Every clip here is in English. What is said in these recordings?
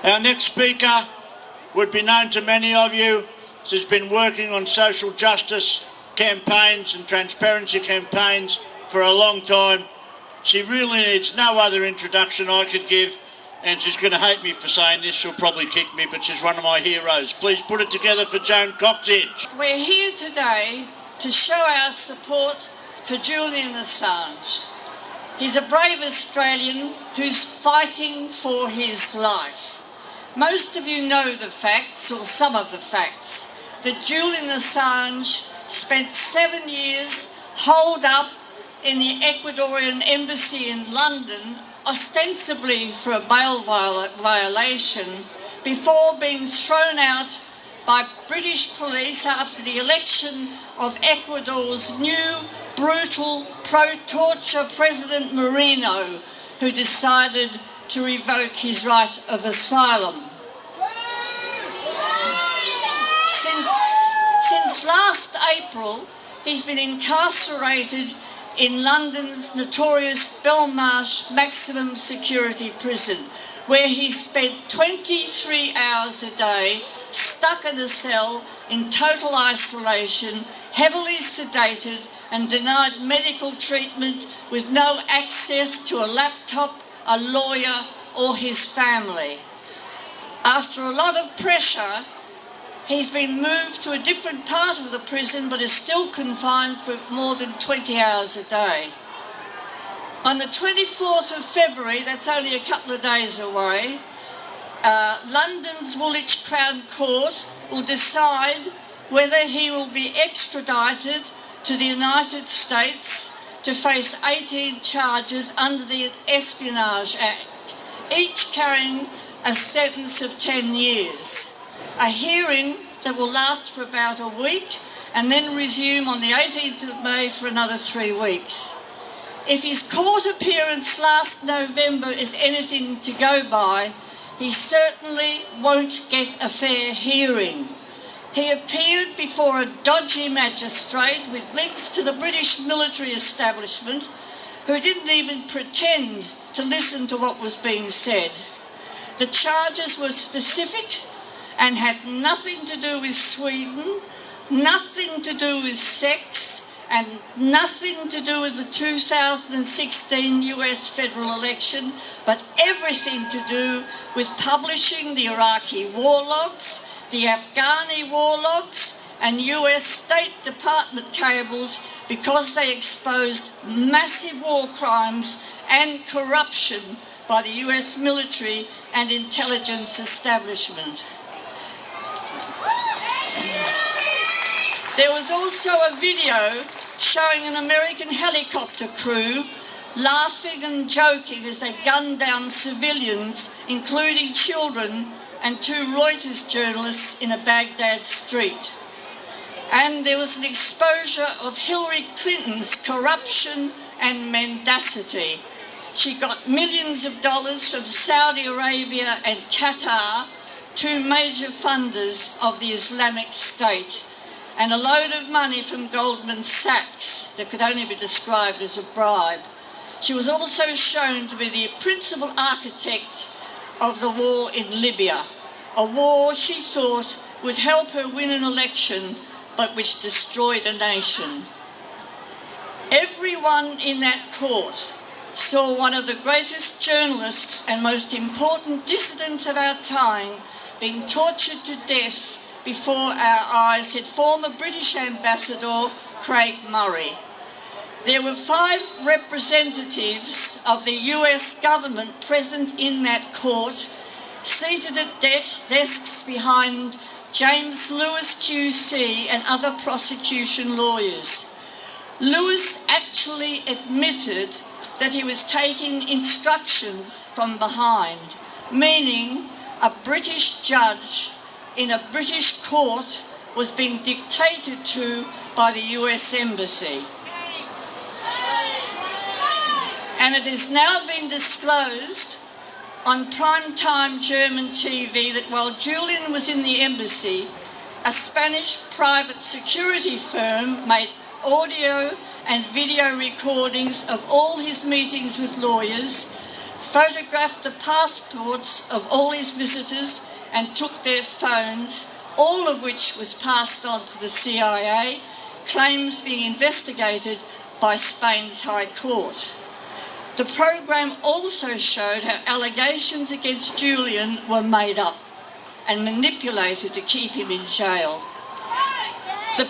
Our next speaker would be known to many of you. She's been working on social justice campaigns and transparency campaigns for a long time. She really needs no other introduction I could give, and she's going to hate me for saying this. She'll probably kick me, but she's one of my heroes. Please put it together for Joan Coxsedge. We're here today to show our support for Julian Assange. He's a brave Australian who's fighting for his life. Most of you know the facts, or some of the facts, that Julian Assange spent 7 years holed up in the Ecuadorian embassy in London, ostensibly for a bail violation, before being thrown out by British police after the election of Ecuador's new brutal pro-torture President Moreno, who decided to revoke his right of asylum. Since last April, he's been incarcerated in London's notorious Belmarsh maximum security prison, where he spent 23 hours a day stuck in a cell in total isolation, heavily sedated and denied medical treatment, with no access to a laptop, a lawyer or his family. After a lot of pressure, he's been moved to a different part of the prison, but is still confined for more than 20 hours a day. On the 24th of February, that's only a couple of days away, London's Woolwich Crown Court will decide whether he will be extradited to the United States to face 18 charges under the Espionage Act, each carrying a sentence of 10 years. A hearing that will last for about a week and then resume on the 18th of May for another 3 weeks. If his court appearance last November is anything to go by, he certainly won't get a fair hearing. He appeared before a dodgy magistrate with links to the British military establishment, who didn't even pretend to listen to what was being said. The charges were specific and had nothing to do with Sweden, nothing to do with sex, and nothing to do with the 2016 US federal election, but everything to do with publishing the Iraqi war logs, the Afghani war logs, and US State Department cables, because they exposed massive war crimes and corruption by the US military and intelligence establishment. There was also a video showing an American helicopter crew laughing and joking as they gunned down civilians, including children and 2 Reuters journalists in a Baghdad street. And there was an exposure of Hillary Clinton's corruption and mendacity. She got millions of dollars from Saudi Arabia and Qatar, 2 major funders of the Islamic State, and a load of money from Goldman Sachs that could only be described as a bribe. She was also shown to be the principal architect of the war in Libya, a war she thought would help her win an election, but which destroyed a nation. Everyone in that court saw one of the greatest journalists and most important dissidents of our time being tortured to death before our eyes, said former British Ambassador Craig Murray. There were 5 representatives of the US government present in that court, seated at desks behind James Lewis QC and other prosecution lawyers. Lewis actually admitted that he was taking instructions from behind, meaning a British judge in a British court was being dictated to by the US Embassy. And it has now been disclosed on primetime German TV that while Julian was in the embassy, a Spanish private security firm made audio and video recordings of all his meetings with lawyers, photographed the passports of all his visitors and took their phones, all of which was passed on to the CIA, claims being investigated by Spain's High Court. The program also showed how allegations against Julian were made up and manipulated to keep him in jail. The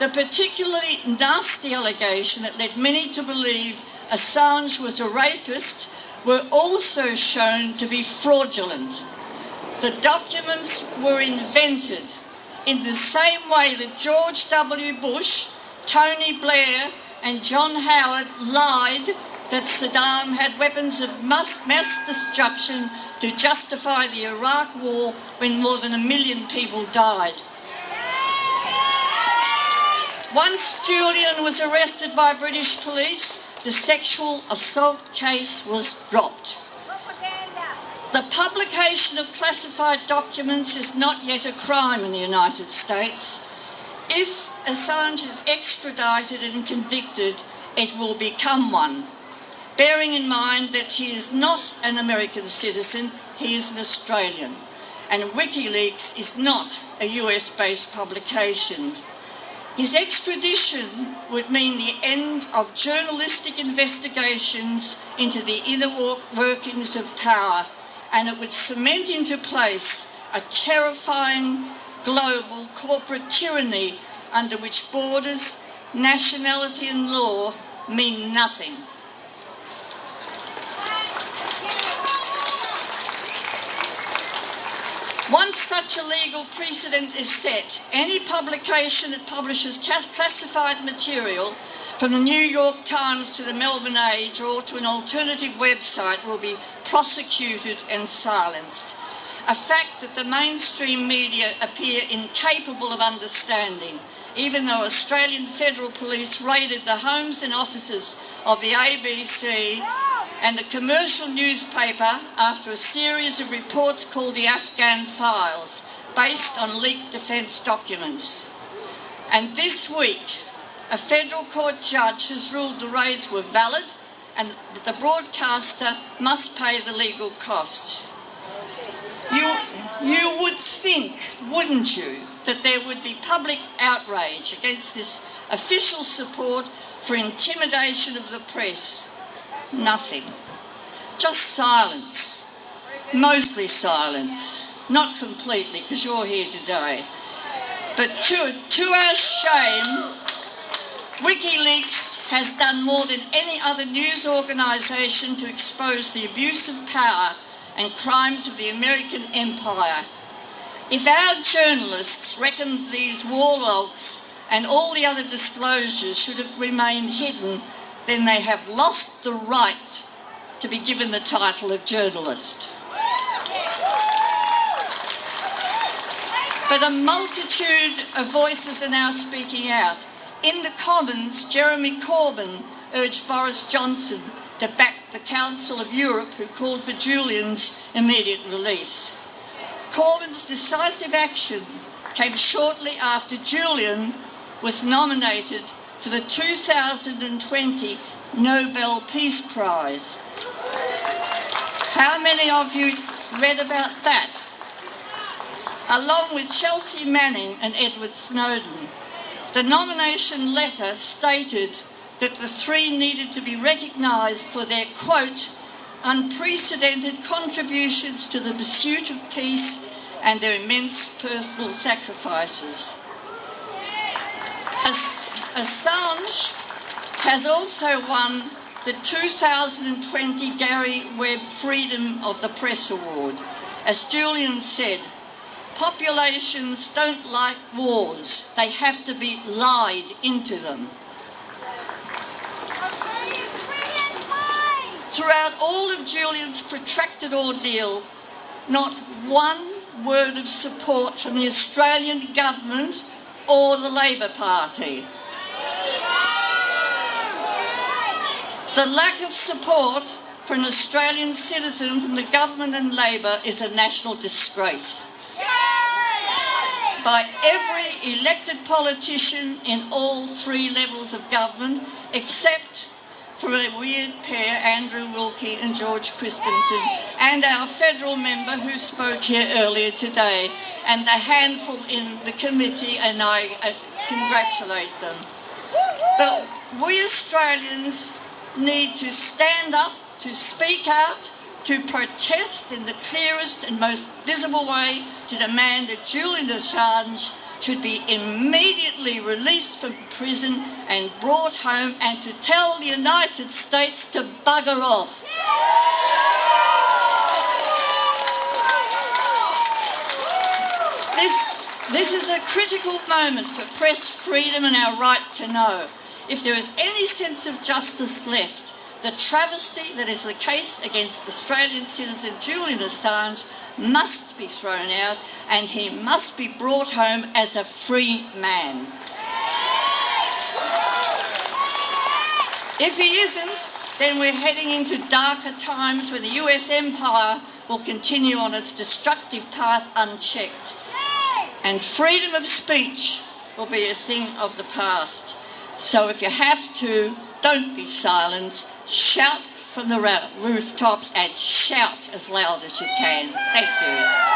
particularly nasty allegation that led many to believe Assange was a rapist were also shown to be fraudulent. The documents were invented in the same way that George W. Bush, Tony Blair and John Howard lied that Saddam had weapons of mass destruction to justify the Iraq War when more than 1 million people died. Once Julian was arrested by British police, the sexual assault case was dropped. The publication of classified documents is not yet a crime in the United States. If Assange is extradited and convicted, it will become one, bearing in mind that he is not an American citizen, he is an Australian, and WikiLeaks is not a US-based publication. His extradition would mean the end of journalistic investigations into the inner workings of power, and it would cement into place a terrifying global corporate tyranny under which borders, nationality and law mean nothing. Once such a legal precedent is set, any publication that publishes classified material from the New York Times to the Melbourne Age or to an alternative website will be prosecuted and silenced, a fact that the mainstream media appear incapable of understanding, even though Australian Federal Police raided the homes and offices of the ABC and the commercial newspaper after a series of reports called the Afghan Files, based on leaked defence documents. And this week, a federal court judge has ruled the raids were valid and that the broadcaster must pay the legal costs. You would think, wouldn't you, that there would be public outrage against this official support for intimidation of the press. Nothing. Just silence. Mostly silence. Not completely, because you're here today. But to our shame, WikiLeaks has done more than any other news organisation to expose the abuse of power and crimes of the American empire. If our journalists reckoned these war logs and all the other disclosures should have remained hidden, then they have lost the right to be given the title of journalist. But a multitude of voices are now speaking out. In the Commons, Jeremy Corbyn urged Boris Johnson to back the Council of Europe, who called for Julian's immediate release. Corbyn's decisive action came shortly after Julian was nominated for the 2020 Nobel Peace Prize. How many of you read about that? Along with Chelsea Manning and Edward Snowden, the nomination letter stated that the three needed to be recognised for their, quote, unprecedented contributions to the pursuit of peace and their immense personal sacrifices. Assange has also won the 2020 Gary Webb Freedom of the Press Award. As Julian said, populations don't like wars. They have to be lied into them. Throughout all of Julian's protracted ordeal, not one word of support from the Australian government or the Labor Party. The lack of support for an Australian citizen from the government and Labor is a national disgrace. By every elected politician in all three levels of government, except from a weird pair, Andrew Wilkie and George Christensen, and our federal member who spoke here earlier today, and the handful in the committee, and I congratulate them. But we Australians need to stand up, to speak out, to protest in the clearest and most visible way, to demand that Julian Assange should be immediately released from prison and brought home, and to tell the United States to bugger off. This is a critical moment for press freedom and our right to know. If there is any sense of justice left, the travesty that is the case against Australian citizen Julian Assange must be thrown out, and he must be brought home as a free man. If he isn't, then we're heading into darker times where the US empire will continue on its destructive path unchecked. And freedom of speech will be a thing of the past. So if you have to, don't be silent. Shout from the rooftops and shout as loud as you can. Thank you.